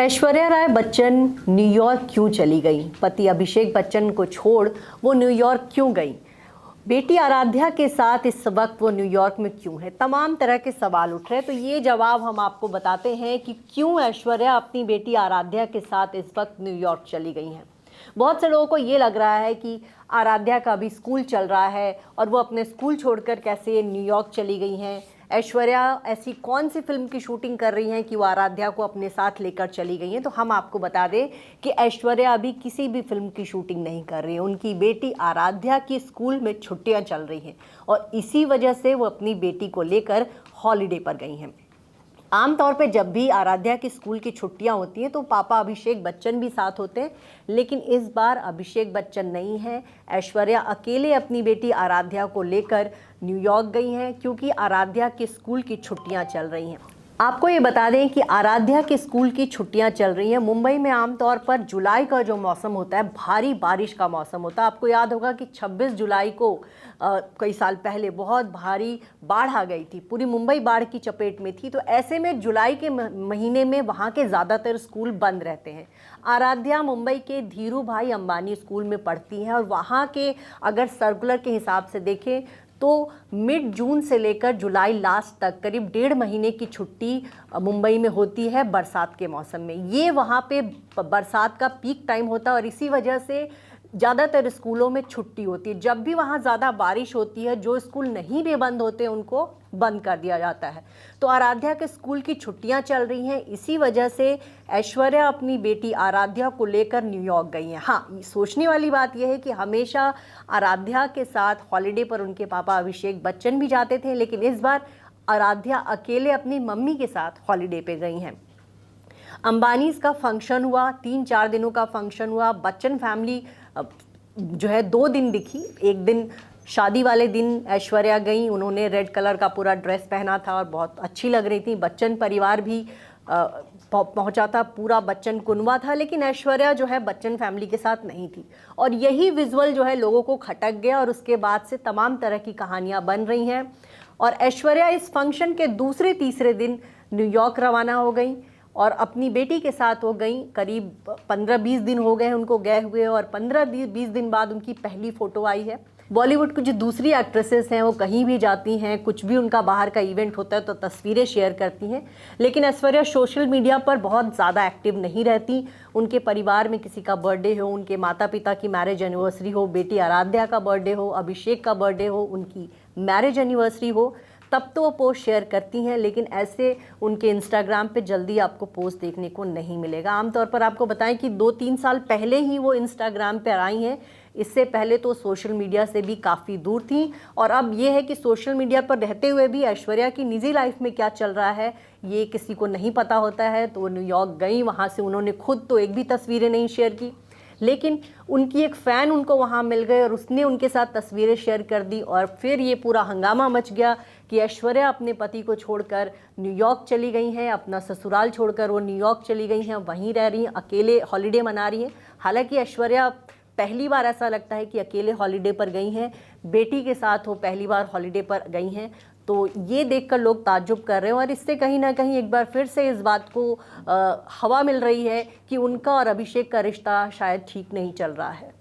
Aishwarya Rai Bachchan New York क्यों चली गई? पति अभिषेक बच्चन को छोड़ वो न्यूयॉर्क क्यों गई? बेटी आराध्या के साथ इस वक्त वो न्यूयॉर्क में क्यों है? तमाम तरह के सवाल उठ रहे हैं। तो ये जवाब हम आपको बताते हैं कि क्यों ऐश्वर्या अपनी बेटी आराध्या के साथ इस वक्त न्यूयॉर्क चली गई हैं। बहुत से लोगों को ये लग रहा है कि आराध्या का अभी स्कूल चल रहा है और वो अपने स्कूल छोड़कर कैसे न्यूयॉर्क चली गई हैं। ऐश्वर्या ऐसी कौन सी फिल्म की शूटिंग कर रही हैं कि वो आराध्या को अपने साथ लेकर चली गई हैं? तो हम आपको बता दें कि ऐश्वर्या अभी किसी भी फिल्म की शूटिंग नहीं कर रही है। उनकी बेटी आराध्या की स्कूल में छुट्टियां चल रही हैं और इसी वजह से वो अपनी बेटी को लेकर हॉलीडे पर गई हैं। आमतौर पे जब भी आराध्या की स्कूल की छुट्टियां होती हैं तो पापा अभिषेक बच्चन भी साथ होते हैं, लेकिन इस बार अभिषेक बच्चन नहीं है। ऐश्वर्या अकेले अपनी बेटी आराध्या को लेकर न्यूयॉर्क गई हैं क्योंकि आराध्या के स्कूल की छुट्टियां चल रही हैं। आपको ये बता दें कि आराध्या के स्कूल की छुट्टियां चल रही हैं। मुंबई में आमतौर पर जुलाई का जो मौसम होता है भारी बारिश का मौसम होता है। आपको याद होगा कि 26 जुलाई को कई साल पहले बहुत भारी बाढ़ आ गई थी, पूरी मुंबई बाढ़ की चपेट में थी। तो ऐसे में जुलाई के महीने में वहाँ के ज़्यादातर स्कूल बंद रहते हैं। आराध्या मुंबई के धीरू भाई अंबानी स्कूल में पढ़ती हैं और वहाँ के अगर सर्कुलर के हिसाब से देखें तो मिड जून से लेकर जुलाई लास्ट तक करीब 1.5 महीने की छुट्टी मुंबई में होती है बरसात के मौसम में। ये वहाँ पे बरसात का पीक टाइम होता है और इसी वजह से ज़्यादातर स्कूलों में छुट्टी होती है। जब भी वहाँ ज़्यादा बारिश होती है, जो स्कूल नहीं भी बंद होते उनको बंद कर दिया जाता है। तो आराध्या के स्कूल की छुट्टियाँ चल रही हैं, इसी वजह से ऐश्वर्या अपनी बेटी आराध्या को लेकर न्यूयॉर्क गई हैं। हाँ, सोचने वाली बात यह है कि हमेशा आराध्या के साथ हॉलीडे पर उनके पापा अभिषेक बच्चन भी जाते थे, लेकिन इस बार आराध्या अकेले अपनी मम्मी के साथ हॉलीडे पे गई हैं। अंबानीज का फंक्शन हुआ, 3-4 दिनों का फंक्शन हुआ। बच्चन फैमिली जो है 2 दिन दिखी। एक दिन शादी वाले दिन ऐश्वर्या गई, उन्होंने रेड कलर का पूरा ड्रेस पहना था और बहुत अच्छी लग रही थी। बच्चन परिवार भी पहुंचा था, पूरा बच्चन कुनबा था, लेकिन ऐश्वर्या जो है बच्चन फैमिली के साथ नहीं थी। और यही विजुअल जो है लोगों को खटक गया और उसके बाद से तमाम तरह की कहानियां बन रही हैं। और ऐश्वर्या इस फंक्शन के दूसरे तीसरे दिन न्यूयॉर्क रवाना हो गई और अपनी बेटी के साथ वो गई। करीब 15-20 दिन हो गए उनको गए हुए और 15-20 दिन बाद उनकी पहली फ़ोटो आई है। बॉलीवुड की जो दूसरी एक्ट्रेसेस हैं वो कहीं भी जाती हैं, कुछ भी उनका बाहर का इवेंट होता है तो तस्वीरें शेयर करती हैं, लेकिन ऐश्वर्या सोशल मीडिया पर बहुत ज़्यादा एक्टिव नहीं रहती। उनके परिवार में किसी का बर्थडे हो, उनके माता पिता की मैरिज एनिवर्सरी हो, बेटी आराध्या का बर्थडे हो, अभिषेक का बर्थडे हो, उनकी मैरिज एनिवर्सरी हो, तब तो वो पोस्ट शेयर करती हैं, लेकिन ऐसे उनके इंस्टाग्राम पे जल्दी आपको पोस्ट देखने को नहीं मिलेगा। आमतौर पर आपको बताएं कि 2-3 साल पहले ही वो इंस्टाग्राम पे आई हैं। इससे पहले तो सोशल मीडिया से भी काफ़ी दूर थी और अब ये है कि सोशल मीडिया पर रहते हुए भी ऐश्वर्या की निजी लाइफ में क्या चल रहा है ये किसी को नहीं पता होता है। तो वो न्यूयॉर्क गई, वहाँ से उन्होंने खुद तो एक भी तस्वीरें नहीं शेयर की, लेकिन उनकी एक फ़ैन उनको वहाँ मिल गए और उसने उनके साथ तस्वीरें शेयर कर दी और फिर ये पूरा हंगामा मच गया कि ऐश्वर्या अपने पति को छोड़कर न्यूयॉर्क चली गई हैं। अपना ससुराल छोड़कर वो न्यूयॉर्क चली गई हैं, वहीं रह रही हैं, अकेले हॉलीडे मना रही हैं। हालांकि ऐश्वर्या पहली बार ऐसा लगता है कि अकेले हॉलीडे पर गई हैं, बेटी के साथ वो पहली बार हॉलीडे पर गई हैं। तो ये देखकर लोग ताज्जुब कर रहे हैं और इससे कहीं ना कहीं एक बार फिर से इस बात को हवा मिल रही है कि उनका और अभिषेक का रिश्ता शायद ठीक नहीं चल रहा है।